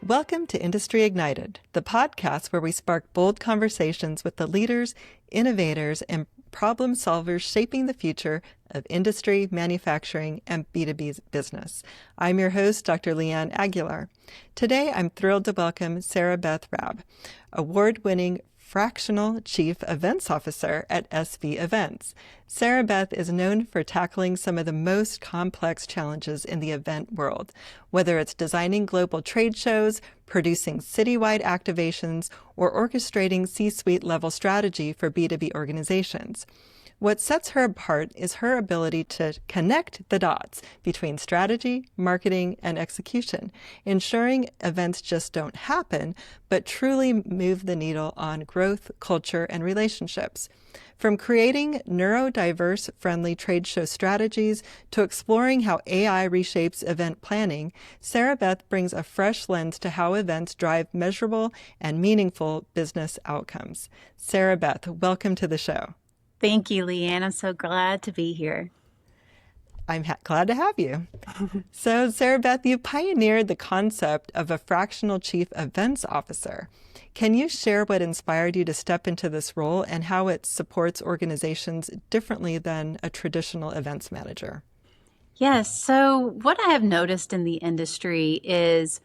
Welcome to Industry Ignited, the podcast where we spark bold conversations with the leaders, innovators, and problem solvers shaping the future of industry, manufacturing, and B2B business. I'm your host, Dr. Leeanne Aguilar. Today, I'm thrilled to welcome Sarah Beth Raab, award-winning Fractional Chief Events Officer at SV Events. Sarah Beth is known for tackling some of the most complex challenges in the event world, whether it's designing global trade shows, producing citywide activations, or orchestrating C-suite level strategy for B2B organizations. What sets her apart is her ability to connect the dots between strategy, marketing, and execution, ensuring events just don't happen, but truly move the needle on growth, culture, and relationships. From creating neurodiverse-friendly trade show strategies to exploring how AI reshapes event planning, Sarah Beth brings a fresh lens to how events drive measurable and meaningful business outcomes. Sarah Beth, welcome to the show. Thank you, Leeanne. I'm so glad to be here. I'm glad to have you. So, Sarah Beth, you pioneered the concept of a fractional chief events officer. Can you share what inspired you to step into this role and how it supports organizations differently than a traditional events manager? Yes. So what I have noticed in the industry is,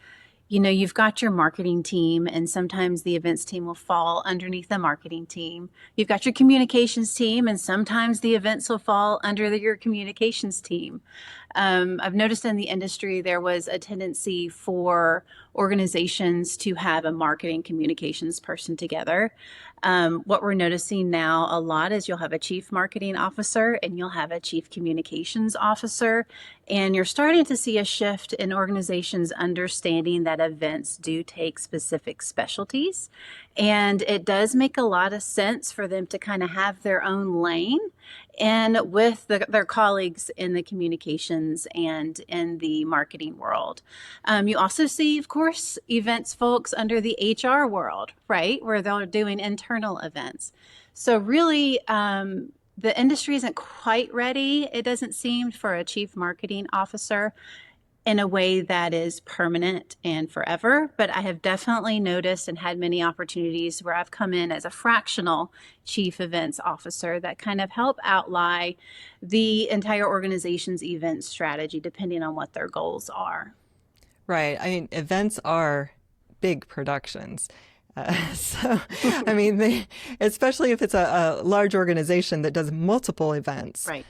you've got your marketing team, and sometimes the events team will fall underneath the marketing team. You've got your communications team, and sometimes the events will fall under your communications team. I've noticed in the industry there was a tendency for organizations to have a marketing communications person together. What we're noticing now a lot is you'll have a chief marketing officer and you'll have a chief communications officer. And you're starting to see a shift in organizations understanding that events do take specific specialties. And it does make a lot of sense for them to kind of have their own lane and with their colleagues in the communications and in the marketing world. You also see, of course, events folks under the HR world, right, where they're doing internal events. So really, the industry isn't quite ready, it doesn't seem, for a chief marketing officer in a way that is permanent and forever. But I have definitely noticed and had many opportunities where I've come in as a fractional chief events officer that kind of help outline the entire organization's event strategy, depending on what their goals are. Right. I mean, events are big productions. Especially if it's a large organization that does multiple events, right,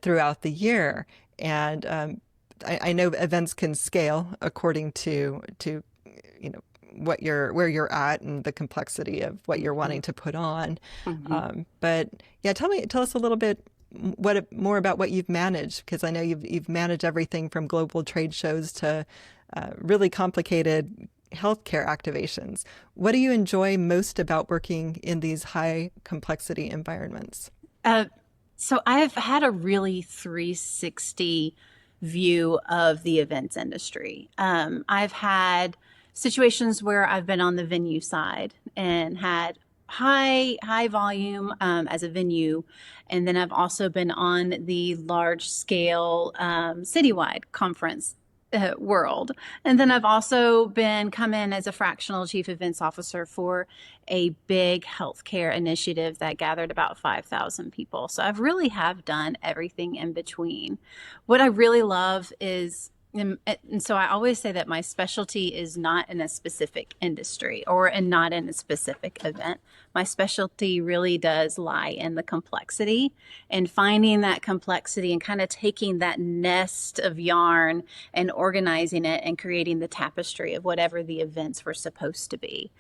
throughout the year. And I know events can scale according to where you're at and the complexity of what you're wanting to put on. Mm-hmm. But yeah, tell us a little bit more about what you've managed, because I know you've managed everything from global trade shows to really complicated healthcare activations. What do you enjoy most about working in these high complexity environments? So I've had a really 360 view of the events industry. I've had situations where I've been on the venue side and had high volume as a venue, and then I've also been on the large scale citywide conference world. And then I've also come in as a fractional chief events officer for a big healthcare initiative that gathered about 5,000 people. So I've really have done everything in between. What I really love is, and so I always say that my specialty is not in a specific industry and not in a specific event. My specialty really does lie in the complexity and finding that complexity and kind of taking that nest of yarn and organizing it and creating the tapestry of whatever the events were supposed to be.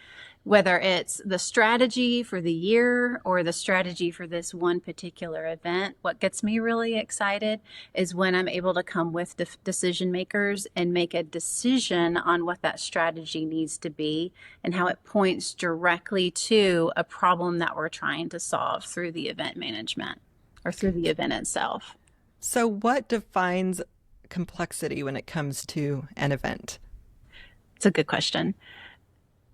Whether it's the strategy for the year or the strategy for this one particular event, what gets me really excited is when I'm able to come with decision makers and make a decision on what that strategy needs to be and how it points directly to a problem that we're trying to solve through the event management or through the event itself. So what defines complexity when it comes to an event? It's a good question.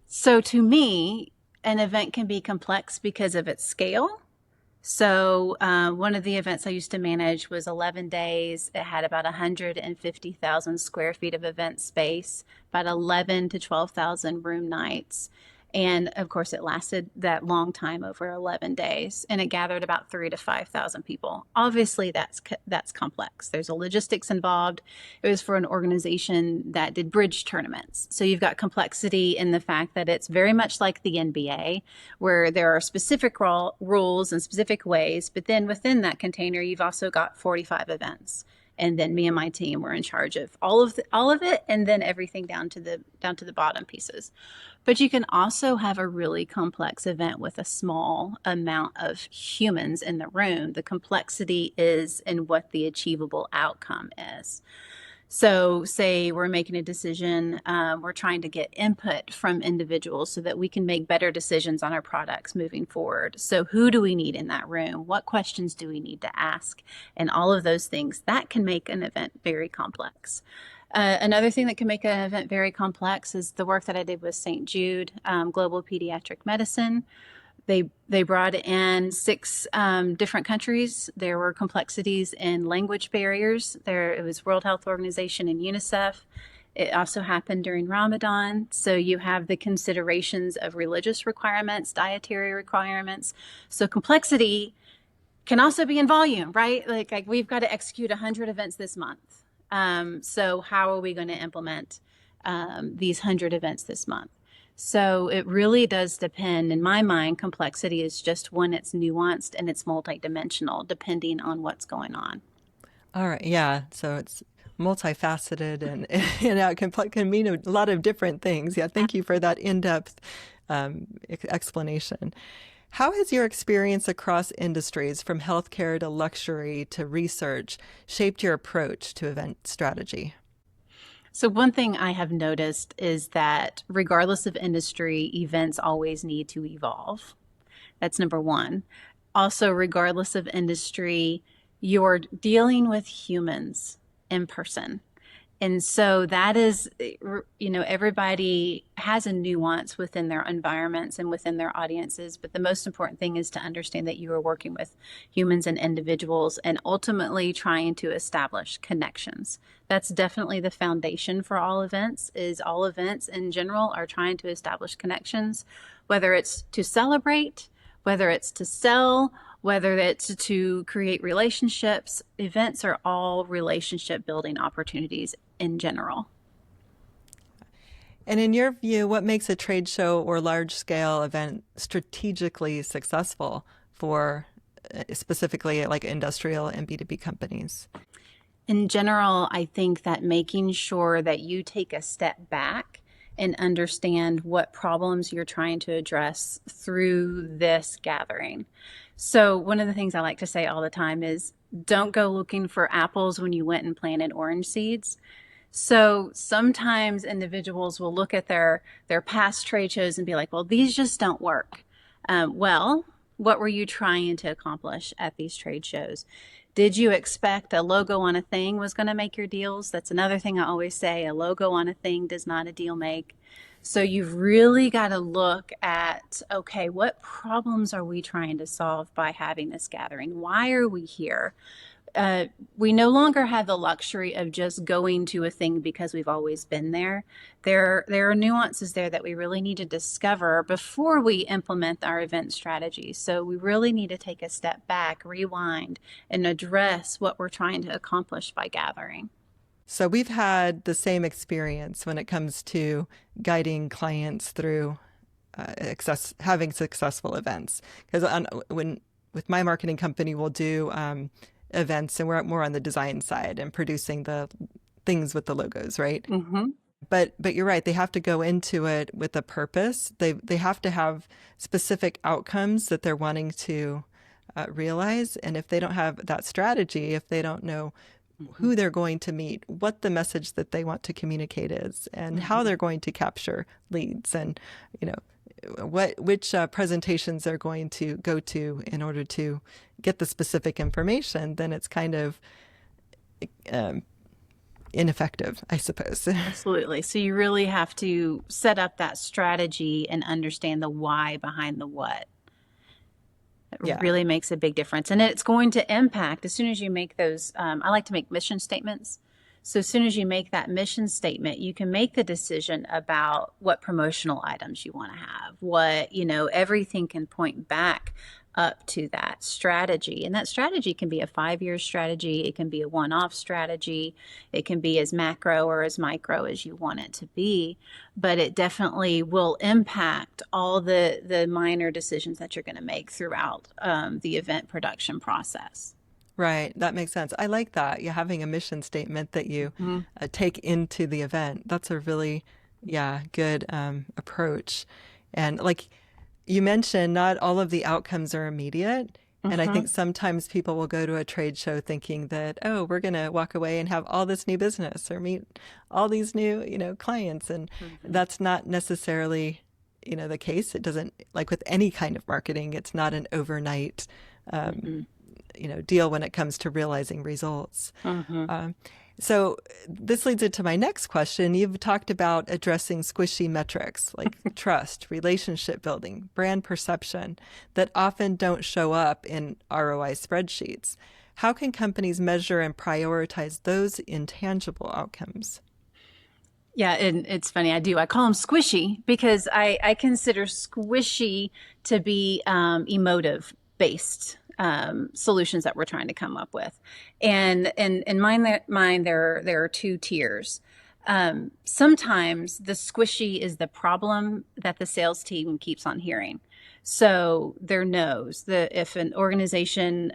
So to me, an event can be complex because of its scale. So one of the events I used to manage was 11 days. It had about 150,000 square feet of event space, about 11 to 12,000 room nights. And of course, it lasted that long time, over 11 days, and it gathered about 3 to 5,000 people. Obviously, that's complex. There's a logistics involved. It was for an organization that did bridge tournaments. So you've got complexity in the fact that it's very much like the NBA, where there are specific rules and specific ways, but then within that container, you've also got 45 events. And then me and my team were in charge of all of it, and then everything down to the bottom pieces. But you can also have a really complex event with a small amount of humans in the room. The complexity is in what the achievable outcome is. So say we're making a decision, we're trying to get input from individuals so that we can make better decisions on our products moving forward. So who do we need in that room? What questions do we need to ask? And all of those things, that can make an event very complex. Another thing that can make an event very complex is the work that I did with St. Jude Global Pediatric Medicine. They brought in 6 different countries. There were complexities in language barriers. It was World Health Organization and UNICEF. It also happened during Ramadan. So you have the considerations of religious requirements, dietary requirements. So complexity can also be in volume, right? Like we've got to execute 100 events this month. So how are we going to implement these 100 events this month? So it really does depend. In my mind, complexity is just when it's nuanced and it's multidimensional, depending on what's going on. All right. Yeah. So it's multifaceted and can mean a lot of different things. Yeah. Thank you for that in-depth explanation. How has your experience across industries, from healthcare to luxury to research, shaped your approach to event strategy? So one thing I have noticed is that regardless of industry, events always need to evolve. That's number one. Also, regardless of industry, you're dealing with humans in person. And so that is, everybody has a nuance within their environments and within their audiences. But the most important thing is to understand that you are working with humans and individuals and ultimately trying to establish connections. That's definitely the foundation for all events. Is all events in general are trying to establish connections, whether it's to celebrate, whether it's to sell, whether it's to create relationships. Events are all relationship building opportunities in general. And in your view, what makes a trade show or large scale event strategically successful for specifically like industrial and B2B companies? In general, I think that making sure that you take a step back and understand what problems you're trying to address through this gathering. So one of the things I like to say all the time is don't go looking for apples when you went and planted orange seeds. So sometimes individuals will look at their past trade shows and be like, well, these just don't work. Well, what were you trying to accomplish at these trade shows? Did you expect a logo on a thing was going to make your deals? That's another thing I always say, a logo on a thing does not a deal make. So you've really got to look at, okay, what problems are we trying to solve by having this gathering? Why are we here? We no longer have the luxury of just going to a thing because we've always been there. There are nuances there that we really need to discover before we implement our event strategy. So we really need to take a step back, rewind, and address what we're trying to accomplish by gathering. So we've had the same experience when it comes to guiding clients through having successful events. Because with my marketing company, we'll do events, and we're more on the design side and producing the things with the logos, right? Mm-hmm. But you're right. They have to go into it with a purpose. They have to have specific outcomes that they're wanting to realize. And if they don't have that strategy, if they don't know who they're going to meet, what the message that they want to communicate is, and how they're going to capture leads, and which presentations they're going to go to in order to get the specific information, then it's kind of ineffective, I suppose. Absolutely. So you really have to set up that strategy and understand the why behind the what. It Yeah. really makes a big difference. And it's going to impact as soon as you make those. I like to make mission statements. So as soon as you make that mission statement, you can make the decision about what promotional items you want to have, what, everything can point back up to that strategy. And that strategy can be a 5-year strategy. It can be a one-off strategy. It can be as macro or as micro as you want it to be. But it definitely will impact all the minor decisions that you're going to make throughout the event production process. Right. That makes sense. I like that. You having a mission statement that you Mhm. take into the event. That's a really, good approach. And like you mentioned, not all of the outcomes are immediate. And I think Mhm. sometimes people will go to a trade show thinking that, oh, we're going to walk away and have all this new business or meet all these new, clients. And Mhm. that's not necessarily, the case. It doesn't, like with any kind of marketing, it's not an overnight Mhm. deal when it comes to realizing results. Mhm. Um, so this leads into my next question. You've talked about addressing squishy metrics like trust, relationship building, brand perception that often don't show up in ROI spreadsheets. How can companies measure and prioritize those intangible outcomes? Yeah, and it's funny. I call them squishy because I consider squishy to be emotive based solutions that we're trying to come up with. And in mine there are two tiers. Sometimes the squishy is the problem that the sales team keeps on hearing. So their no's. If an organization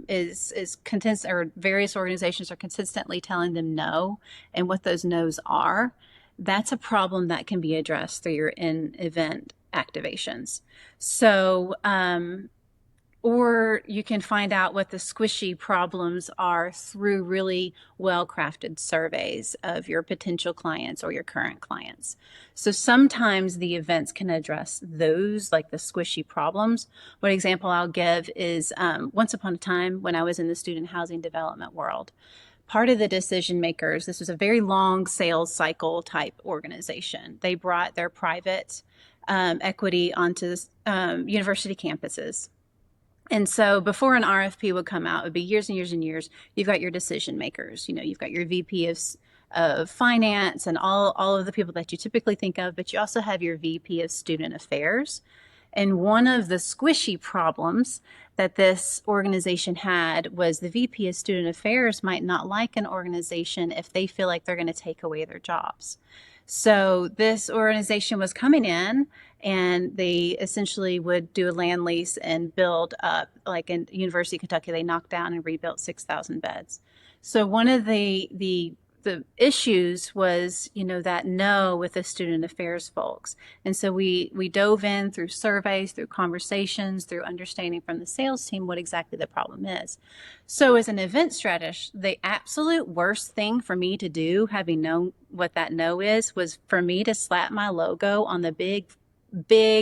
is content, or various organizations are consistently telling them no, and what those no's are, that's a problem that can be addressed through your in-event activations. So, or you can find out what the squishy problems are through really well-crafted surveys of your potential clients or your current clients. So sometimes the events can address those, like the squishy problems. One example I'll give is once upon a time when I was in the student housing development world, part of the decision makers, this was a very long sales cycle type organization. They brought their private equity onto university campuses. And so before an RFP would come out, it would be years and years and years. You've got your decision makers. You've got your VP of finance and all of the people that you typically think of, but you also have your VP of student affairs. And one of the squishy problems that this organization had was the VP of student affairs might not like an organization if they feel like they're going to take away their jobs. So this organization was coming in and they essentially would do a land lease and build up, like in University of Kentucky, they knocked down and rebuilt 6,000 beds. So one of the issues was, that no with the student affairs folks. And so we dove in through surveys, through conversations, through understanding from the sales team what exactly the problem is. So as an event strategist, the absolute worst thing for me to do, having known what that no is, was for me to slap my logo on the big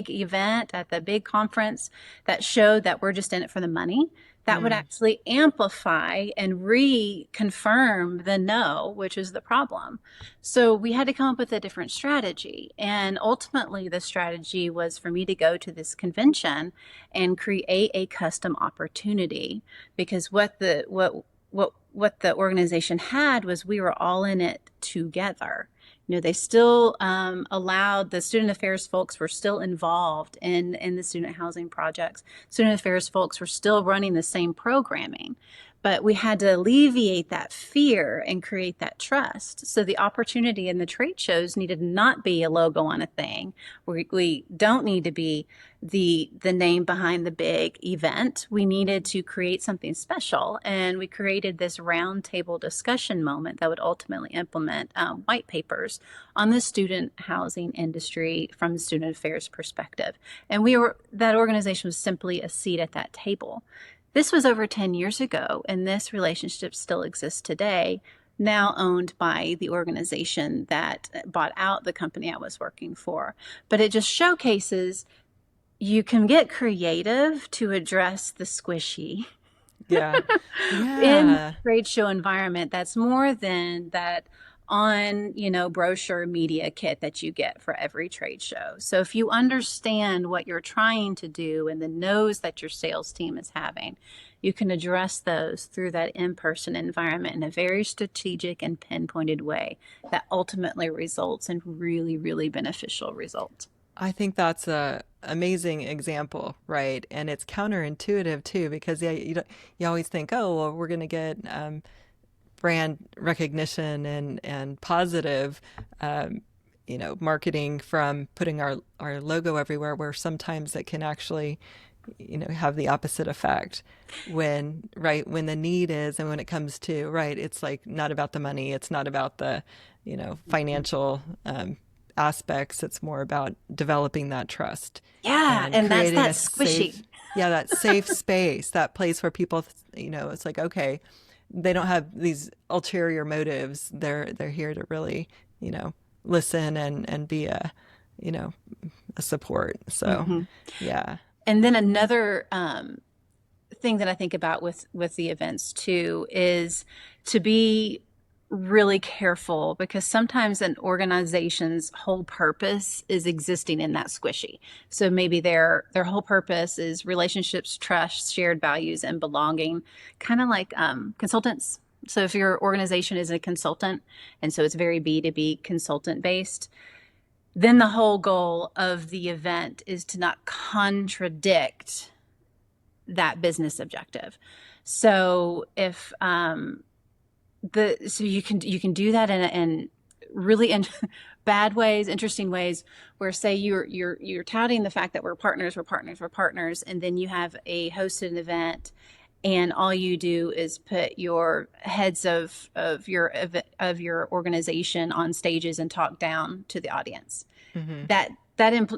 event at the big conference that showed that we're just in it for the money. That would actually amplify and reconfirm the no, which is the problem. So we had to come up with a different strategy. And ultimately, the strategy was for me to go to this convention and create a custom opportunity, because what the organization had was we were all in it together. They still allowed the student affairs folks were still involved in the student housing projects. Student affairs folks were still running the same programming, but we had to alleviate that fear and create that trust. So the opportunity in the trade shows needed not be a logo on a thing. We don't need to be the name behind the big event. We needed to create something special, and we created this round table discussion moment that would ultimately implement white papers on the student housing industry from the student affairs perspective. And that organization was simply a seat at that table. This was over 10 years ago, and this relationship still exists today, now owned by the organization that bought out the company I was working for. But it just showcases you can get creative to address the squishy Yeah. in Yeah. trade show environment. That's more than that on, brochure media kit that you get for every trade show. So if you understand what you're trying to do and the no's that your sales team is having, you can address those through that in-person environment in a very strategic and pinpointed way that ultimately results in really, really beneficial results. I think that's a amazing example, right? And it's counterintuitive too, because yeah, you always think, oh, well, we're going to get brand recognition and positive, marketing from putting our logo everywhere, where sometimes it can actually, have the opposite effect when the need is, and when it comes to, right, it's like not about the money, it's not about the, financial aspects. It's more about developing that trust Yeah, and and that's creating that a squishy. safe, yeah, that safe space, that place where people, it's like, okay, they don't have these ulterior motives. They're here to really, listen and be you know, a support. So, hmm yeah. And then another thing that I think about with the events too is to be really careful, because sometimes an organization's whole purpose is existing in that squishy. So maybe their whole purpose is relationships, trust, shared values, and belonging, kind of like consultants. So if your organization is a consultant, and so it's very B2B consultant based, then the whole goal of the event is to not contradict that business objective. So if so you can do that in really in bad ways, interesting ways, where say you're touting the fact that we're partners, and then you have a hosted event, and all you do is put your heads of your organization on stages and talk down to the audience. Hmm.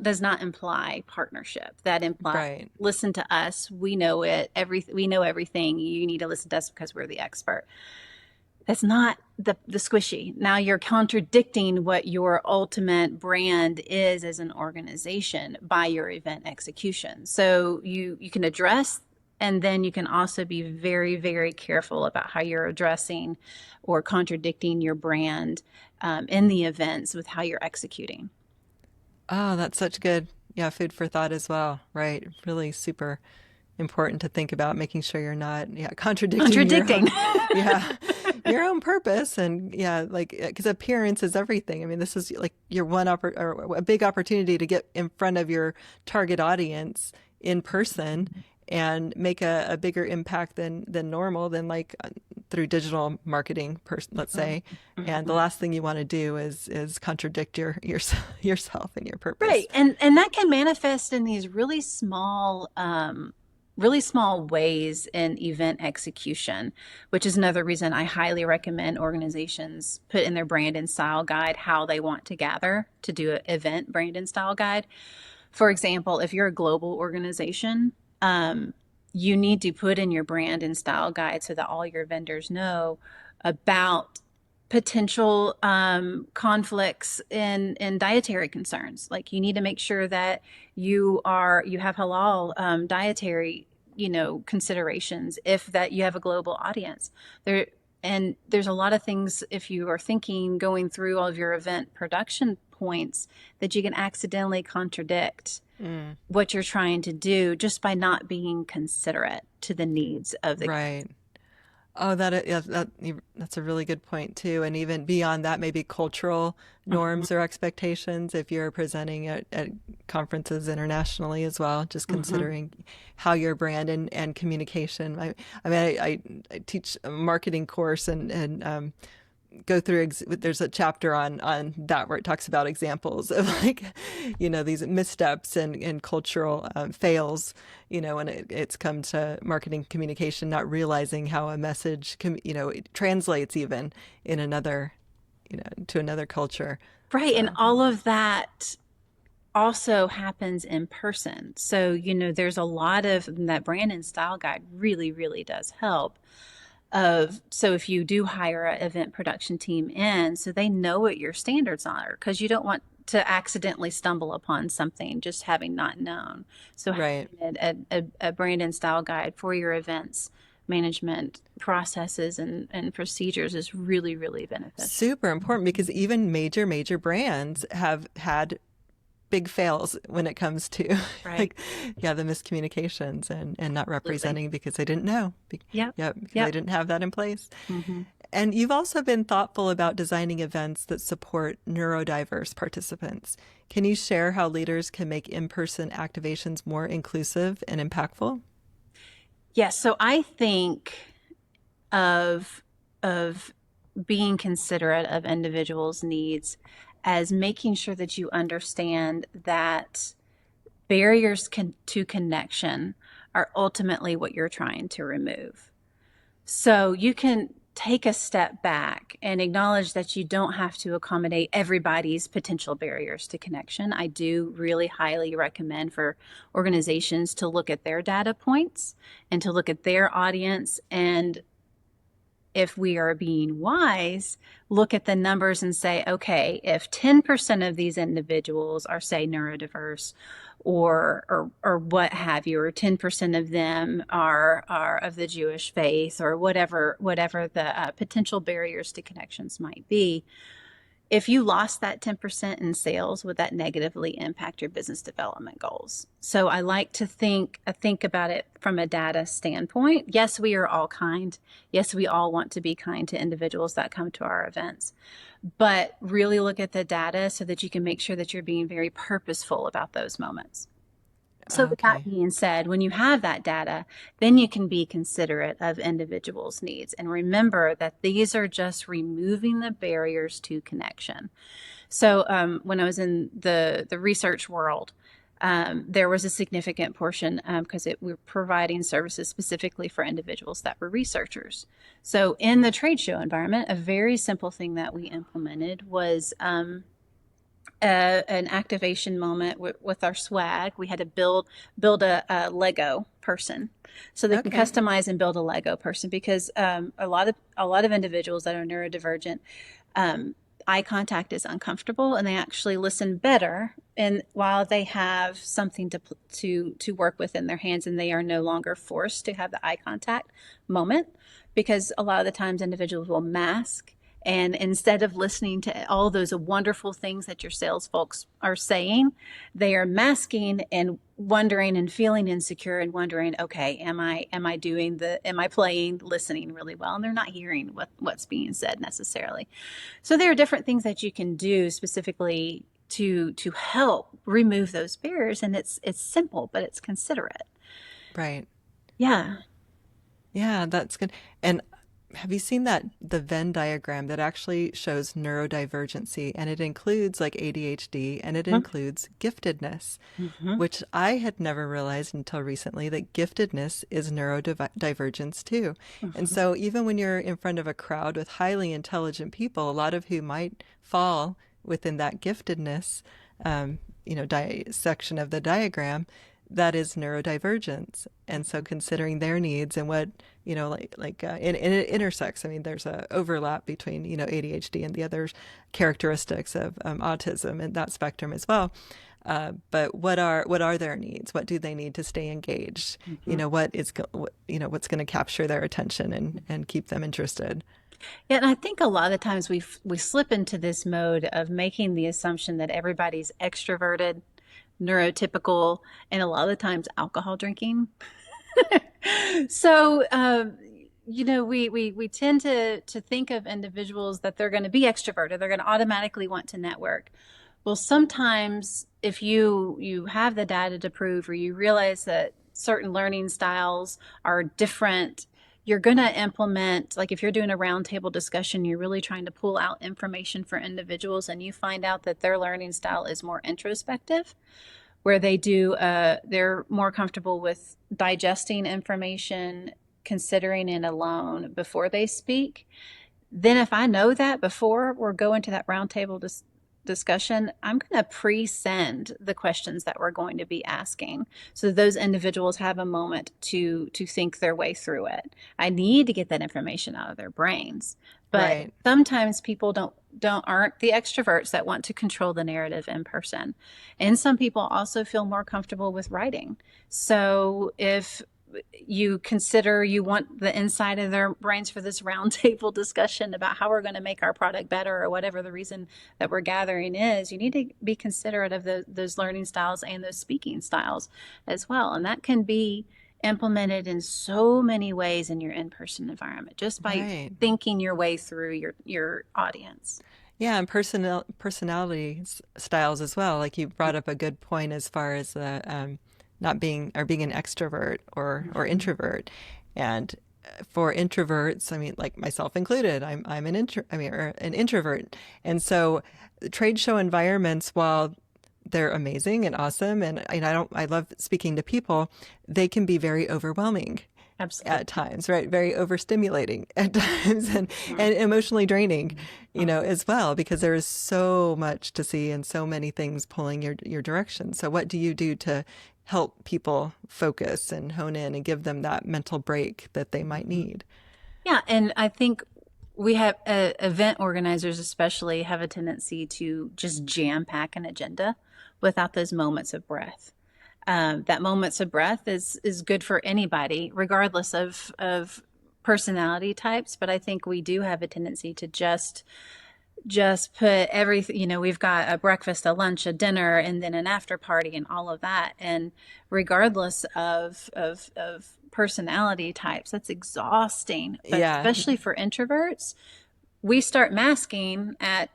Does not imply partnership. That implies, Right. listen to us. We know it. We know everything. You need to listen to us because we're the expert. That's not the squishy. Now you're contradicting what your ultimate brand is as an organization by your event execution. So you can address, and then you can also be very, very careful about how you're addressing or contradicting your brand in the events with how you're executing. Oh, that's such good, yeah, food for thought as well. Right. Really super important to think about making sure you're not, yeah, contradicting your Contradicting. own, yeah, your own purpose. And yeah, like, because appearance is everything. I mean, this is like your or a big opportunity to get in front of your target audience in person and make a bigger impact than normal, than like through digital marketing, let's say. And the last thing you want to do is contradict yourself and your purpose. Right. And that can manifest in these really small ways in event execution, which is another reason I highly recommend organizations put in their brand and style guide how they want to gather, to do an event brand and style guide. For example, if you're a global organization, you need to put in your brand and style guide so that all your vendors know about potential conflicts in dietary concerns. Like, you need to make sure that you have halal dietary considerations, if that you have a global audience there. And there's a lot of things, if you are thinking going through all of your event production points, that you can accidentally contradict Mm, what you're trying to do just by not being considerate to the needs of the. right. Oh, yeah, that's a really good point too. And even beyond that, maybe cultural norms or expectations if you're presenting at conferences internationally as well, just Mhm. considering how your brand and communication. I teach a marketing course and go through there's a chapter on that where it talks about examples of like these missteps and cultural fails, when it's come to marketing communication, not realizing how a message it translates even in another to another culture. Right. And So all of that also happens in person. So, there's a lot of that brand and style guide really, really does help. So if you do hire an event production team in, so they know what your standards are, because you don't want to accidentally stumble upon something just having not known. So right. having a brand and style guide for your events management processes and procedures is really, really beneficial. Super important, because even major brands have had big fails when it comes to Right. like, yeah, the miscommunications and not Absolutely. representing because they didn't know. Yep. Yeah, because they Yep. didn't have that in place. Hmm. And you've also been thoughtful about designing events that support neurodiverse participants. Can you share how leaders can make in-person activations more inclusive and impactful? Yes. So I think of of being considerate of individuals' needs as making sure that you understand that to connection are ultimately what you're trying to remove. So you can take a step back and acknowledge that you don't have to accommodate everybody's potential barriers to connection. I do really highly recommend for organizations to look at their data points and to look at their audience, and if we are being wise, look at the numbers and say, okay, if 10% of these individuals are, say, neurodiverse or what have you, or 10% of them are of the Jewish faith, or whatever the potential barriers to connections might be, if you lost that 10% in sales, would that negatively impact your business development goals? So I like to think about it from a data standpoint. Yes, we are all kind. Yes, we all want to be kind to individuals that come to our events. But really look at the data so that you can make sure that you're being very purposeful about those moments. So with that Okay. being said, when you have that data, then you can be considerate of individuals' needs. And remember that these are just removing the barriers to connection. So when I was in the research world, there was a significant portion because we were providing services specifically for individuals that were researchers. So in the trade show environment, a very simple thing that we implemented was an activation moment with our swag. We had to build a Lego person, so they can Okay. customize and build a Lego person, because a lot of individuals that are neurodivergent, eye contact is uncomfortable, and they actually listen better and while they have something to work with in their hands, and they are no longer forced to have the eye contact moment, because a lot of the times individuals will mask, and instead of listening to all those wonderful things that your sales folks are saying, they are masking and wondering and feeling insecure and wondering, okay, am I playing listening really well? And they're not hearing what's being said necessarily. So there are different things that you can do specifically to help remove those barriers, and it's simple, but it's considerate. Right. Yeah. Yeah, that's good. And have you seen that the Venn diagram that actually shows neurodivergency, and it includes like ADHD and it includes giftedness, Mm-hmm. which I had never realized until recently that giftedness is neurodivergence too. And Mm-hmm. so even when you're in front of a crowd with highly intelligent people, a lot of who might fall within that giftedness, section of the diagram, that is neurodivergence. And so considering their needs and what, and it intersects. I mean, there's a overlap between, ADHD and the other characteristics of autism and that spectrum as well. But what are their needs? What do they need to stay engaged? Mm-hmm. What's going to capture their attention and keep them interested? Yeah, and I think a lot of the times we slip into this mode of making the assumption that everybody's extroverted, neurotypical, and a lot of the times alcohol drinking. So, we tend to think of individuals that they're going to be extroverted, they're going to automatically want to network. Well, sometimes if you have the data to prove, or you realize that certain learning styles are different, you're going to implement, like if you're doing a roundtable discussion, you're really trying to pull out information for individuals, and you find out that their learning style is more introspective, where they're more comfortable with digesting information, considering it alone before they speak. Then if I know that before we're going to that roundtable discussion, I'm going to pre-send the questions that we're going to be asking, so those individuals have a moment to think their way through it. I need to get that information out of their brains. But Right. sometimes people aren't the extroverts that want to control the narrative in person. And some people also feel more comfortable with writing. So if you want the inside of their brains for this roundtable discussion about how we're going to make our product better, or whatever the reason that we're gathering is, you need to be considerate of those learning styles and those speaking styles as well. And that can be implemented in so many ways in your in-person environment, just by Right. thinking your way through your audience. Yeah, and personality styles as well. Like you brought up a good point as far as the not being or being an extrovert or introvert. And for introverts, I mean, like myself included, I'm or an introvert. And so trade show environments, while they're amazing and awesome, and I love speaking to people, they can be very overwhelming Absolutely. at times, right? Very overstimulating at times, and emotionally draining, as well, because there is so much to see and so many things pulling your direction. So what do you do to help people focus and hone in and give them that mental break that they might need? Yeah, and I think we have event organizers especially have a tendency to just jam pack an agenda without those moments of breath. That moments of breath is good for anybody, regardless of personality types. But I think we do have a tendency to just put everything, we've got a breakfast, a lunch, a dinner, and then an after party and all of that. And regardless of personality types, that's exhausting. But Yeah. especially for introverts, we start masking at,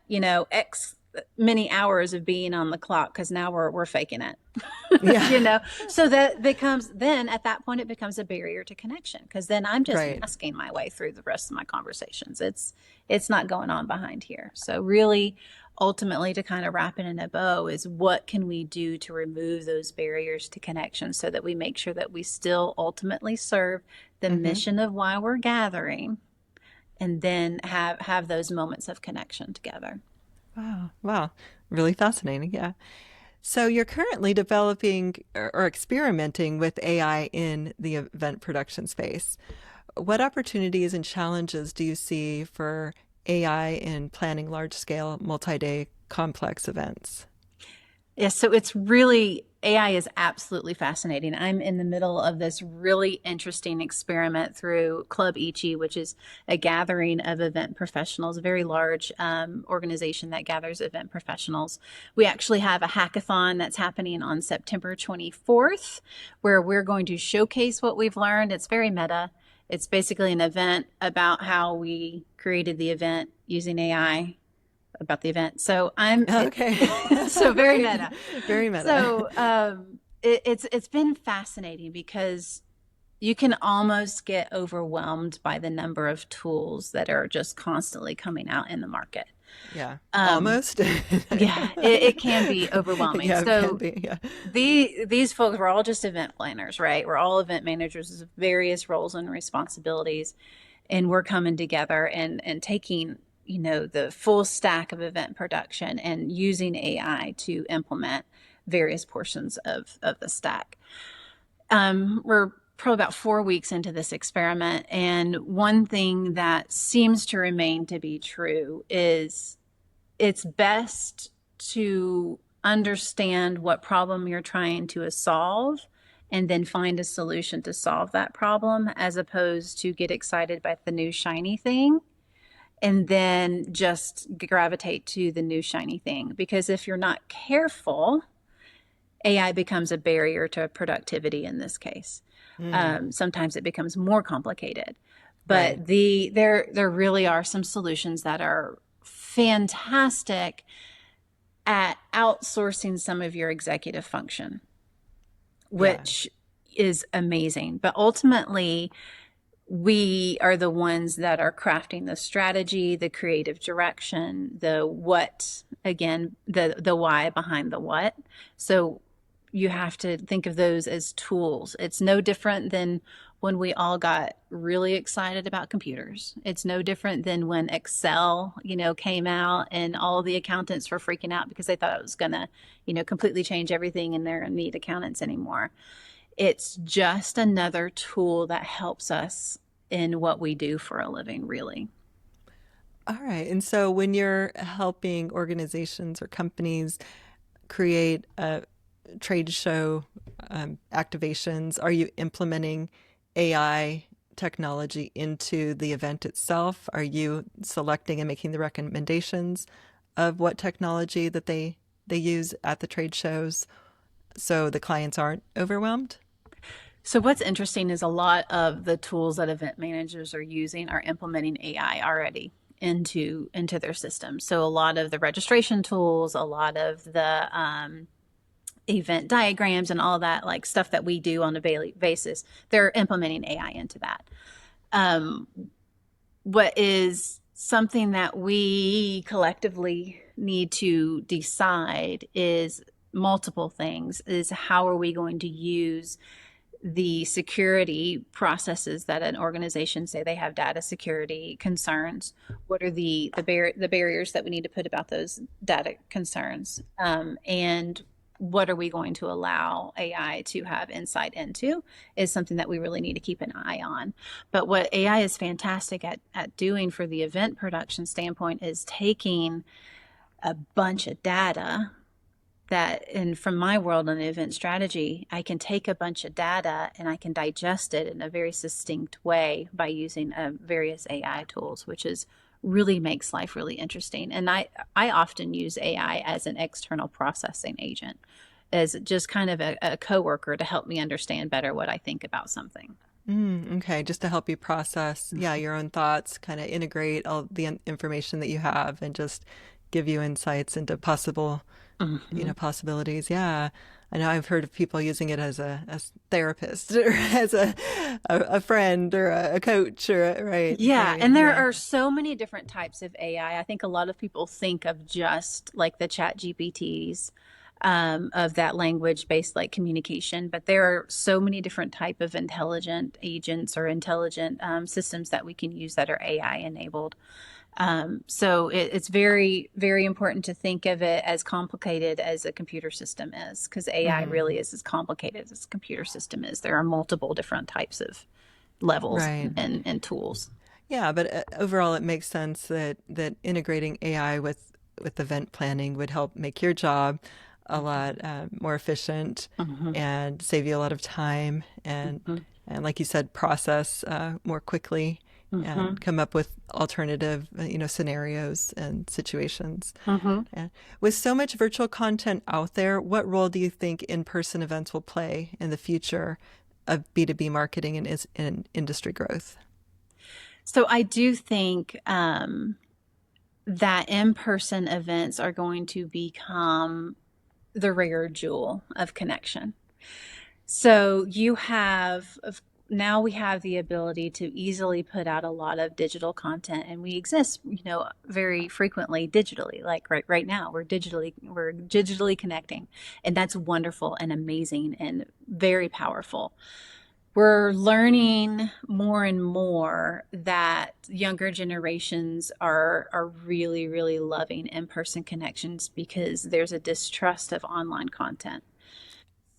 X many hours of being on the clock, because now we're faking it. Yeah. So that becomes, then at that point it becomes a barrier to connection, because then I'm just Right. masking my way through the rest of my conversations. It's not going on behind here. So really, ultimately, to kind of wrap it in a bow, is what can we do to remove those barriers to connection so that we make sure that we still ultimately serve the mission of why we're gathering, and then have those moments of connection together. Wow. Wow. Really fascinating. Yeah. So you're currently developing or experimenting with AI in the event production space. What opportunities and challenges do you see for AI in planning large-scale, multi-day, complex events? Yeah, so it's really, AI is absolutely fascinating. I'm in the middle of this really interesting experiment through Club Ichi, which is a gathering of event professionals, a very large organization that gathers event professionals. We actually have a hackathon that's happening on September 24th, where we're going to showcase what we've learned. It's very meta. It's basically an event about how we created the event using AI about the event. So Okay. so very Very, meta. very meta. So it's been fascinating, because you can almost get overwhelmed by the number of tools that are just constantly coming out in the market. Yeah. Um, Almost. yeah, it can be overwhelming. Yeah, it can So be. Yeah. these folks, we're all just event planners, right? We're all event managers of various roles and responsibilities, and we're coming together and taking the full stack of event production and using AI to implement various portions of the stack. We're probably about 4 weeks into this experiment, and one thing that seems to remain to be true is it's best to understand what problem you're trying to solve, and then find a solution to solve that problem, as opposed to get excited by the new shiny thing and then just gravitate to the new shiny thing. Because if you're not careful, AI becomes a barrier to productivity in this case. Sometimes it becomes more complicated. Right. But there really are some solutions that are fantastic at outsourcing some of your executive function, Yeah. which is amazing. But ultimately, we are the ones that are crafting the strategy, the creative direction, the what, again, the why behind the what. So you have to think of those as tools. It's no different than when we all got really excited about computers. It's no different than when Excel, came out, and all the accountants were freaking out because they thought it was going to, completely change everything and they don't need accountants anymore. It's just another tool that helps us in what we do for a living, really. All right. And so when you're helping organizations or companies create trade show activations, are you implementing AI technology into the event itself? Are you selecting and making the recommendations of what technology that they use at the trade shows so the clients aren't overwhelmed? So what's interesting is a lot of the tools that event managers are using are implementing AI already into their system. So a lot of the registration tools, a lot of the event diagrams and all that like stuff that we do on a daily basis, they're implementing AI into that. What is something that we collectively need to decide is multiple things, is how are we going to use the security processes that an organization, say they have data security concerns, what are the barriers that we need to put about those data concerns, and what are we going to allow AI to have insight into is something that we really need to keep an eye on. But what AI is fantastic at doing for the event production standpoint is taking a bunch of data that, and from my world on the event strategy, I can take a bunch of data and I can digest it in a very succinct way by using various AI tools, which is really makes life really interesting. And I often use AI as an external processing agent, as just kind of a coworker to help me understand better what I think about something. Okay, just to help you process, yeah, your own thoughts, kind of integrate all the information that you have and just give you insights into possible, possibilities. Yeah. I know I've heard of people using it as a therapist or as a friend or a coach or right. Yeah, Right. and there Yeah. are so many different types of AI. I think a lot of people think of just like the chat GPTs, of that language-based like communication, but there are so many different type of intelligent agents or intelligent systems that we can use that are AI enabled. So it's very, very important to think of it as complicated as a computer system is, because AI really is as complicated as a computer system is. There are multiple different types of levels Right. and tools. Yeah, but overall, it makes sense that integrating AI with event planning would help make your job a lot more efficient Mm-hmm. and save you a lot of time Mm-hmm. and like you said, process more quickly Mm-hmm. and come up with alternative scenarios and situations. Mm-hmm. And with so much virtual content out there, what role do you think in-person events will play in the future of B2B marketing and industry growth? So I do think that in-person events are going to become the rare jewel of connection. So now we have the ability to easily put out a lot of digital content, and we exist, very frequently digitally. Like right now, we're digitally connecting, and that's wonderful and amazing and very powerful. We're learning more and more that younger generations are really, really loving in-person connections because there's a distrust of online content.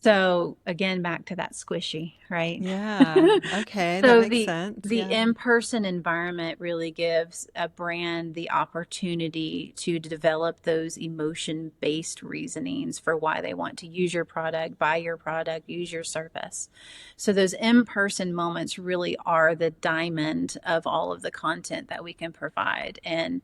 So again, back to that squishy, right? Yeah. Okay, that So makes the sense. the Yeah. in-person environment really gives a brand the opportunity to develop those emotion-based reasonings for why they want to use your product, buy your product, use your service. So those in-person moments really are the diamond of all of the content that we can provide. And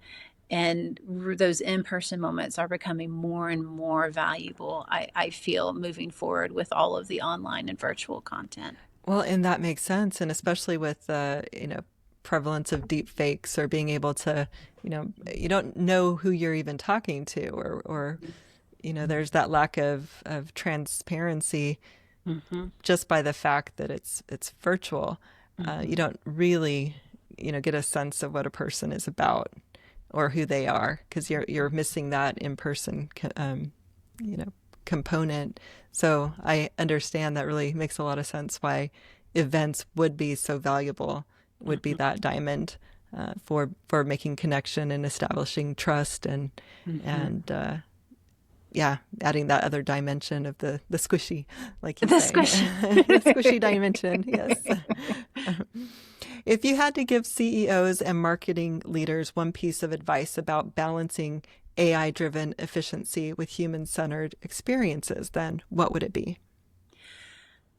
those in-person moments are becoming more and more valuable, I feel, moving forward with all of the online and virtual content. Well, and that makes sense, and especially with the prevalence of deep fakes or being able to, you don't know who you're even talking to, or there's that lack of transparency Mm-hmm. just by the fact that it's virtual. Mm-hmm. You don't really get a sense of what a person is about or who they are because you're missing that in person you know component. So I understand that really makes a lot of sense why events would be so valuable, would be that diamond for making connection and establishing trust Mm-hmm. and yeah, adding that other dimension of the squishy, like you The say, squish. the squishy dimension. Yes. If you had to give CEOs and marketing leaders one piece of advice about balancing AI-driven efficiency with human-centered experiences, then what would it be?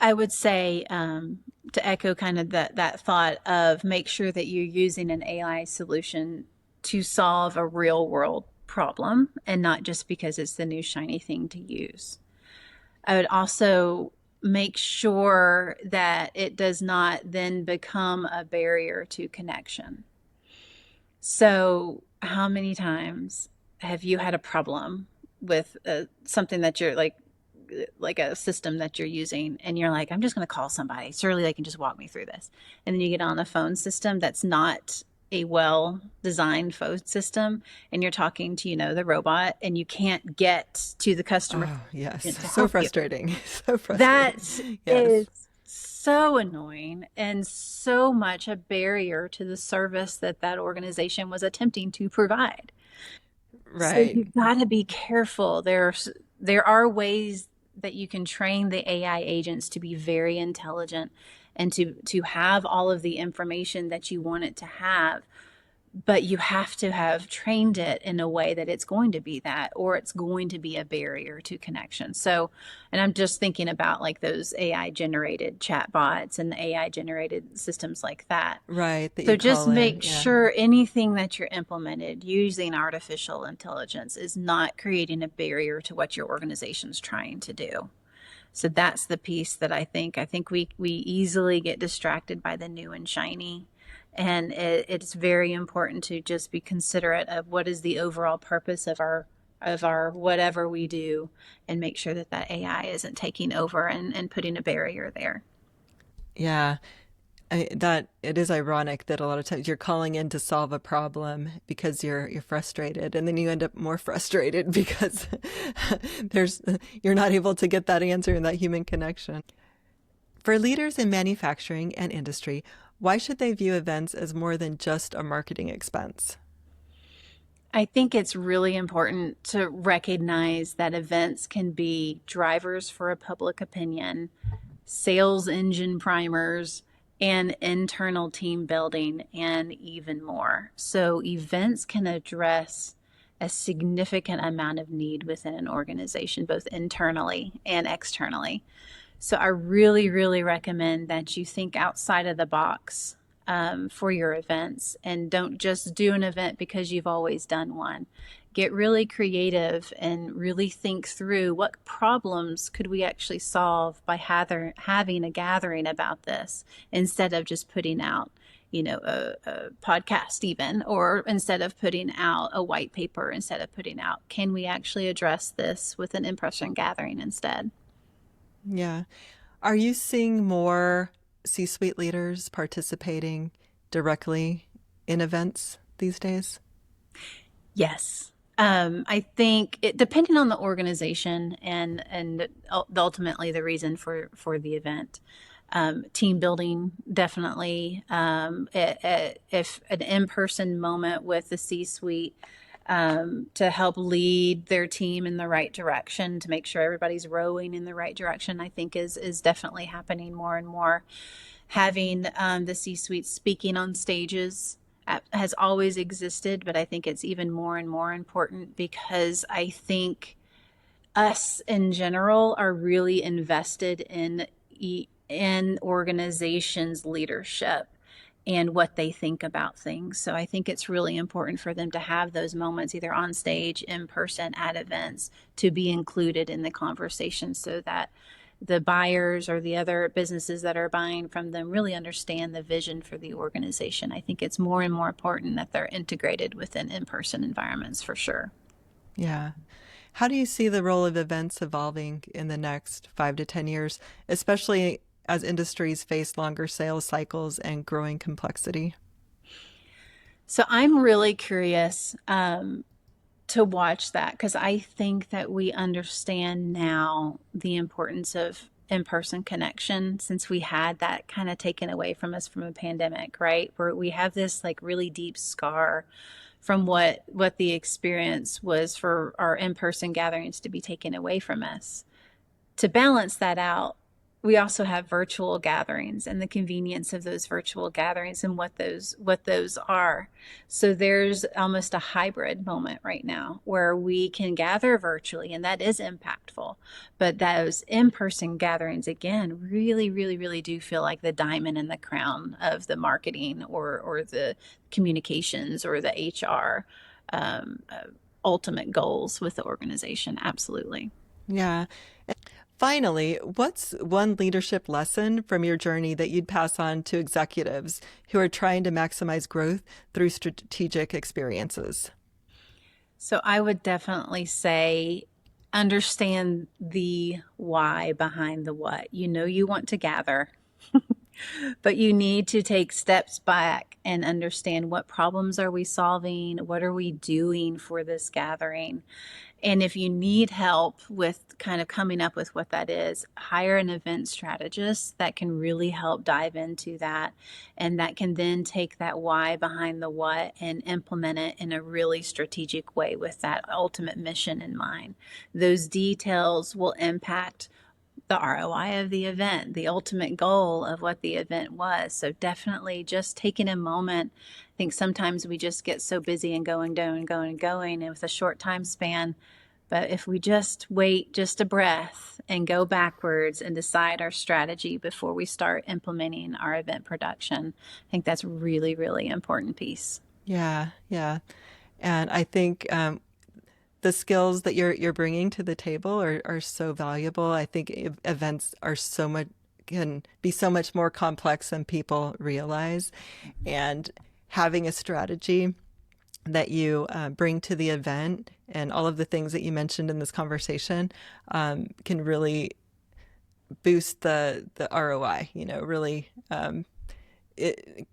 I would say, to echo kind of that thought of make sure that you're using an AI solution to solve a real world problem and not just because it's the new shiny thing to use. I would also make sure that it does not then become a barrier to connection. So, how many times have you had a problem with something that you're like a system that you're using, and you're like, I'm just going to call somebody. Surely they can just walk me through this. And then you get on a phone system that's not a well designed phone system, and you're talking to, the robot, and you can't get to the customer Oh, yes. agent to So help you. frustrating. So frustrating. That Yes. is so annoying and so much a barrier to the service that organization was attempting to provide. So Right. you've got to be careful. There are ways that you can train the AI agents to be very intelligent and to have all of the information that you want it to have, but you have to have trained it in a way that it's going to be that, or it's going to be a barrier to connection. So, and I'm just thinking about like those AI generated chatbots and the AI generated systems like that. Right. That So you just call in. make Yeah. sure anything that you're implemented using artificial intelligence is not creating a barrier to what your organization's trying to do. So that's the piece that I think we easily get distracted by the new and shiny. And it's very important to just be considerate of what is the overall purpose of our whatever we do, and make sure that AI isn't taking over and putting a barrier there. Yeah. That it is ironic that a lot of times you're calling in to solve a problem because you're frustrated, and then you end up more frustrated because there's you're not able to get that answer and that human connection. For leaders in manufacturing and industry, why should they view events as more than just a marketing expense? I think it's really important to recognize that events can be drivers for a public opinion, sales engine primers, and internal team building, and even more. So, events can address a significant amount of need within an organization, both internally and externally. So, I really, really recommend that you think outside of the box for your events, and don't just do an event because you've always done one. Get really creative and really think through what problems could we actually solve by having a gathering about this, instead of just putting out a podcast, even, or instead of putting out a white paper, instead of putting out, can we actually address this with an in-person gathering instead? Yeah. Are you seeing more C-suite leaders participating directly in events these days? Yes. I think it, depending on the organization and ultimately the reason for the event, team building definitely. If an in-person moment with the C-suite, to help lead their team in the right direction, to make sure everybody's rowing in the right direction, I think is definitely happening more and more. Having the C-suite speaking on stages has always existed, but I think it's even more and more important, because I think us in general are really invested in organizations' leadership and what they think about things. So I think it's really important for them to have those moments, either on stage, in person, at events, to be included in the conversation, so that the buyers or the other businesses that are buying from them really understand the vision for the organization. I think it's more and more important that they're integrated within in-person environments, for sure. Yeah. How do you see the role of events evolving in the next 5 to 10 years, especially as industries face longer sales cycles and growing complexity? So I'm really curious to watch that, because I think that we understand now the importance of in-person connection, since we had that kind of taken away from us from a pandemic, right? Where we have this like really deep scar from what the experience was for our in-person gatherings to be taken away from us. To balance that out, we also have virtual gatherings and the convenience of those virtual gatherings and what those are. So there's almost a hybrid moment right now where we can gather virtually, and that is impactful. But those in-person gatherings, again, really, really, really do feel like the diamond in the crown of the marketing or the communications or the HR ultimate goals with the organization. Absolutely. Yeah. Finally, what's one leadership lesson from your journey that you'd pass on to executives who are trying to maximize growth through strategic experiences? So I would definitely say understand the why behind the what. You know, you want to gather, but you need to take steps back and understand what problems are we solving? What are we doing for this gathering? And if you need help with kind of coming up with what that is, hire an event strategist that can really help dive into that. And that can then take that why behind the what and implement it in a really strategic way with that ultimate mission in mind. Those details will impact the ROI of the event, the ultimate goal of what the event was. So definitely just taking a moment. I think sometimes we just get so busy and going, and with a short time span. But if we just wait just a breath and go backwards and decide our strategy before we start implementing our event production, I think that's really, really important piece. Yeah, yeah. And I think the skills that you're bringing to the table are so valuable. I think events are so much can be so much more complex than people realize, and having a strategy that you bring to the event and all of the things that you mentioned in this conversation can really boost the ROI. You know, really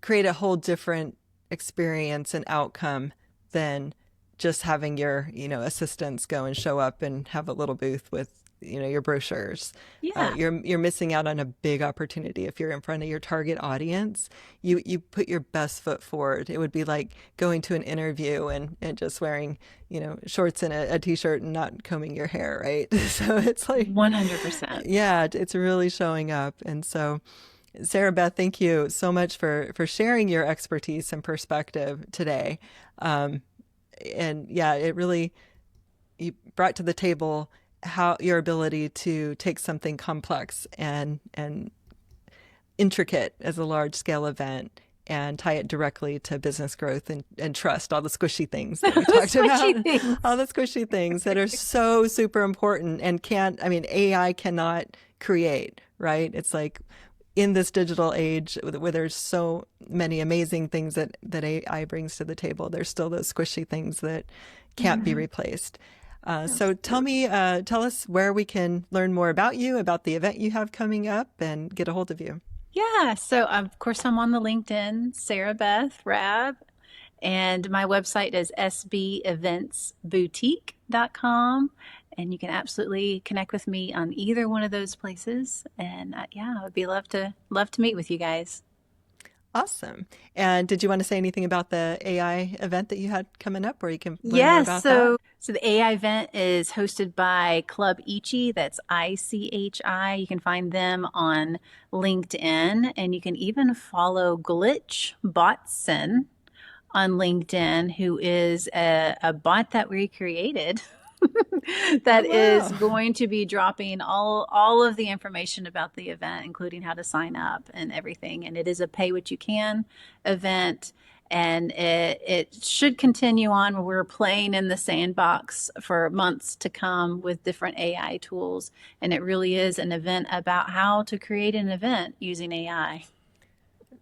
create a whole different experience and outcome than just having your, assistants go and show up and have a little booth with, your brochures. Yeah. You're missing out on a big opportunity if you're in front of your target audience. You put your best foot forward. It would be like going to an interview and just wearing, shorts and a t-shirt and not combing your hair, right? So it's like 100%. yeah, it's really showing up. And so Sarah Beth, thank you so much for sharing your expertise and perspective today. And yeah, it really, you brought to the table how your ability to take something complex and intricate as a large scale event and tie it directly to business growth and trust, all the squishy things that we talked about, Things. all the squishy things that are so super important and AI cannot create, right? It's like in this digital age where there's so many amazing things that AI brings to the table, there's still those squishy things that can't be replaced. So tell us where we can learn more about you, about the event you have coming up, and get a hold of you. Yeah. So, of course, I'm on the LinkedIn, Sarah Beth Raab, and my website is sbeventsboutique.com. And you can absolutely connect with me on either one of those places. And yeah, I would be love to meet with you guys. Awesome. And did you want to say anything about the AI event that you had coming up where you can learn more about that? So the AI event is hosted by Club Ichi. That's ICHI. You can find them on LinkedIn, and you can even follow Glitch Botson on LinkedIn, who is a bot that we created that is going to be dropping all of the information about the event, including how to sign up and everything. And it is a pay what you can event. And it should continue on. We're playing in the sandbox for months to come with different AI tools. And it really is an event about how to create an event using AI.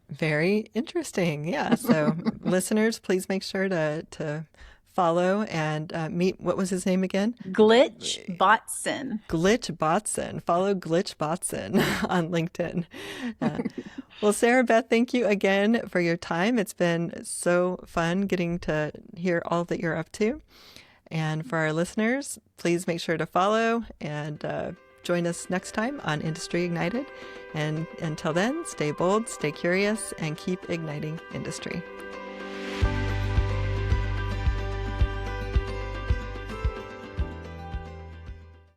Very interesting. Yeah. So listeners, please make sure to follow and meet. What was his name again? Glitch Botson. Glitch Botson. Follow Glitch Botson on LinkedIn. Well, Sarah Beth, thank you again for your time. It's been so fun getting to hear all that you're up to. And for our listeners, please make sure to follow and join us next time on Industry Ignited. And until then, stay bold, stay curious, and keep igniting industry.